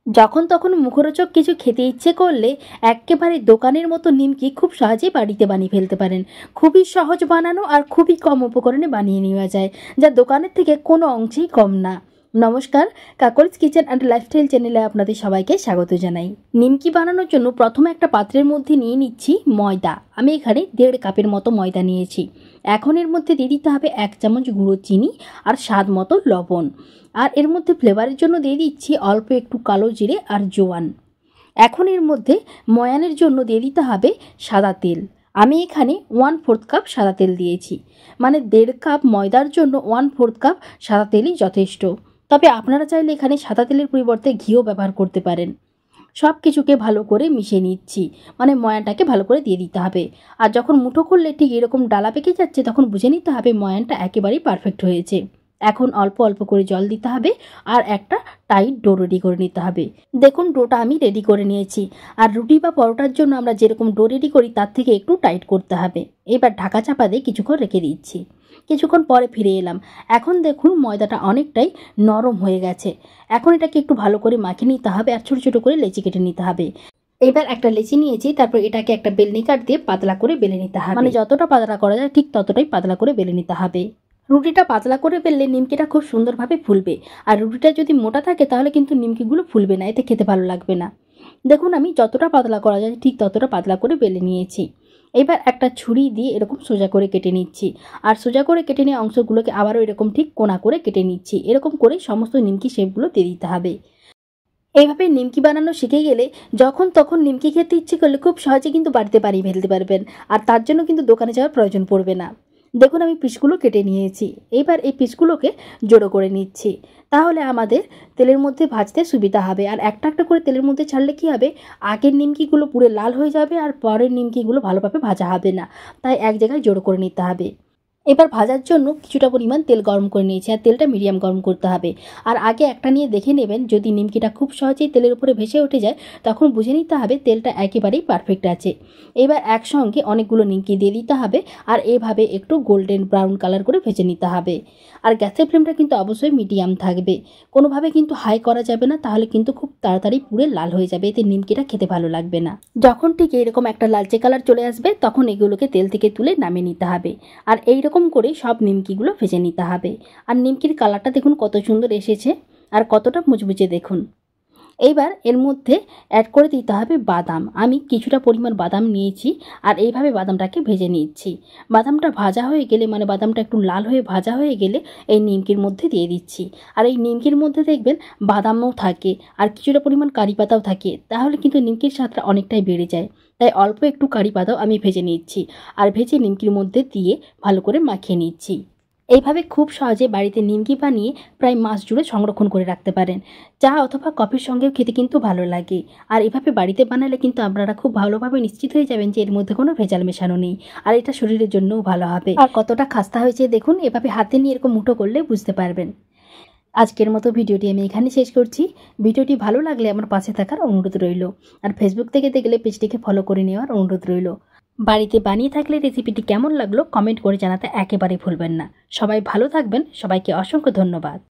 যখন তখন মুখরোচক কিছু খেতে ইচ্ছে করলে একেবারে দোকানের মতো নিমকি খুব সহজেই বাড়িতে বানিয়ে ফেলতে পারেন। খুবই সহজ বানানো আর খুবই কম উপকরণে বানিয়ে নেওয়া যায়, যা দোকানের থেকে কোনো অংশেই কম না। নমস্কার, কাকলিস কিচেন অ্যান্ড লাইফস্টাইল চ্যানেলে আপনাদের সবাইকে স্বাগত জানাই। নিমকি বানানোর জন্য প্রথমে একটা পাত্রের মধ্যে নিয়ে নিচ্ছি ময়দা। আমি এখানে 1.5 কাপের মতো ময়দা নিয়েছি। এখন এর মধ্যে দিয়ে দিতে হবে 1 চামচ গুঁড়ো চিনি আর স্বাদ মতো লবণ। আর এর মধ্যে ফ্লেভারের জন্য দিয়ে দিচ্ছি অল্প একটু কালো জিরে আর জোয়ান। এখন এর মধ্যে ময়ানের জন্য দিয়ে দিতে হবে সাদা তেল। আমি এখানে 1/4 কাপ সাদা তেল দিয়েছি, মানে 1.5 কাপ ময়দার জন্য 1/4 কাপ সাদা তেলই যথেষ্ট। তবে আপনারা চাইলে এখানে সাদা তেলের পরিবর্তে ঘিও ব্যবহার করতে পারেন। সব কিছুকে ভালো করে মিশিয়ে নিচ্ছি, মানে ময়ানটাকে ভালো করে দিয়ে দিতে হবে। আর যখন মুঠো করলে ঠিক এরকম ডালা পেকে যাচ্ছে, তখন বুঝে নিতে হবে ময়ানটা একেবারেই পারফেক্ট হয়েছে। এখন অল্প অল্প করে জল দিতে হবে আর একটা টাইট ডো রেডি করে নিতে হবে। দেখুন, ডোটা আমি রেডি করে নিয়েছি। আর রুটি বা পরোটার জন্য আমরা যেরকম ডো রেডি করি তার থেকে একটু টাইট করতে হবে। এবার ঢাকা চাপা দিয়ে কিছুক্ষণ রেখে দিচ্ছি। কিছুক্ষণ পরে ফিরে এলাম। এখন দেখুন ময়দাটা অনেকটাই নরম হয়ে গেছে। এখন এটাকে একটু ভালো করে মাখিয়ে নিতে হবে আর ছোটো ছোটো করে লেচি কেটে নিতে হবে। এবার একটা লেচি নিয়েছি, তারপর এটাকে একটা বেলনি কাঠ দিয়ে পাতলা করে বেলে নিতে হবে। মানে যতটা পাতলা করা যায় ঠিক ততটাই পাতলা করে বেলে নিতে হবে। রুটিটা পাতলা করে বেললে নিমকিটা খুব সুন্দরভাবে ফুলবে। আর রুটিটা যদি মোটা থাকে তাহলে কিন্তু নিমকিগুলো ফুলবে না, এতে খেতে ভালো লাগবে না। দেখুন, আমি যতটা পাতলা করা যায় ঠিক ততটা পাতলা করে বেলে নিয়েছি। এবার একটা ছুরি দিয়ে এরকম সোজা করে কেটে নিচ্ছি। আর সোজা করে কেটে নেওয়া অংশগুলোকে আবারও এরকম ঠিক কোণা করে কেটে নিচ্ছি। এরকম করে সমস্ত নিমকি শেপগুলো দিয়ে দিতে হবে। এইভাবে নিমকি বানানো শিখে গেলে যখন তখন নিমকি খেতে ইচ্ছে করলে খুব সহজে কিন্তু বাড়িতে বানিয়ে ফেলতে পারবেন। আর তার জন্য কিন্তু দোকানে যাওয়ার প্রয়োজন পড়বে না। দেখুন, আমি পিসগুলো কেটে নিয়েছি। এবার এই পিসগুলোকে জড়ো করে নিচ্ছি, তাহলে আমাদের তেলের মধ্যে ভাজতে সুবিধা হবে। আর একটা একটা করে তেলের মধ্যে ছাড়লে কি হবে, আগের নিমকিগুলো পুরো লাল হয়ে যাবে আর পরের নিমকিগুলো ভালোভাবে ভাজা হবে না। তাই এক জায়গায় জড়ো করে নিতে হবে। এবার ভাজার জন্য কিছুটা পরিমাণ তেল গরম করে নিয়েছি, আর তেলটা মিডিয়াম গরম করতে হবে। আর আগে একটা নিয়ে দেখে নেবেন, যদি নিমকিটা খুব সহজেই তেলের উপরে ভেসে উঠে যায় তখন বুঝে নিতে হবে তেলটা একেবারেই পারফেক্ট আছে। এবার একসঙ্গে অনেকগুলো নিমকি দিয়ে দিতে হবে আর এভাবে একটু গোল্ডেন ব্রাউন কালার করে ভেজে নিতে হবে। আর গ্যাসের ফ্লেমটা কিন্তু অবশ্যই মিডিয়াম থাকবে, কোনোভাবে কিন্তু হাই করা যাবে না, তাহলে কিন্তু খুব তাড়াতাড়ি পুড়ে লাল হয়ে যাবে, এতে নিমকিটা খেতে ভালো লাগবে না। যখন ঠিক এরকম একটা লালচে কালার চলে আসবে তখন এগুলোকে তেল থেকে তুলে নামিয়ে নিতে হবে। আর এইরকম করে সব নিমকিগুলো ভেজে নিতে হবে। আর নিমকির কালারটা দেখুন কত সুন্দর এসেছে আর কতটা মুচমুচে দেখুন। এইবার এর মধ্যে অ্যাড করে দিতে হবে বাদাম। আমি কিছুটা পরিমাণ বাদাম নিয়েছি আর এইভাবে বাদামটাকে ভেজে নিচ্ছি। বাদামটা ভাজা হয়ে গেলে, মানে বাদামটা একটু লাল হয়ে ভাজা হয়ে গেলে এই নিমকির মধ্যে দিয়ে দিচ্ছি। আর এই নিমকির মধ্যে দেখবেন বাদামও থাকে আর কিছুটা পরিমাণ কারি পাতাও থাকে, তাহলে কিন্তু নিমকির স্বাদটা অনেকটাই বেড়ে যায়। তাই অল্প একটু কারি পাতাও আমি ভেজে নিচ্ছি আর ভেজে নিমকির মধ্যে দিয়ে ভালো করে মাখিয়ে নিচ্ছি। এইভাবে খুব সহজে বাড়িতে নিমকি বানিয়ে প্রায় মাস জুড়ে সংরক্ষণ করে রাখতে পারেন। চা অথবা কফির সঙ্গেও খেতে কিন্তু ভালো লাগে। আর এভাবে বাড়িতে বানালে কিন্তু আপনারা খুব ভালোভাবে নিশ্চিত হয়ে যাবেন যে এর মধ্যে কোনো ভেজাল মেশানো নেই। আর এটা শরীরের জন্যও ভালো হবে। আর কতটা খাস্তা হয়েছে দেখুন, এভাবে হাতে নিয়ে এরকম মুঠো করলে বুঝতে পারবেন। আজকের মতো ভিডিওটি আমি এখানে শেষ করছি। ভিডিওটি ভালো লাগলে আমার পাশে থাকার অনুরোধ রইল। আর ফেসবুক থেকে দেখলে পেজটিকে ফলো করে নেওয়ার অনুরোধ রইল। বাড়িতে বানিয়ে থাকলে রেসিপিটি কেমন লাগলো কমেন্ট করে জানাতে একেবারেই ভুলবেন না। সবাই ভালো থাকবেন। সবাইকে অসংখ্য ধন্যবাদ।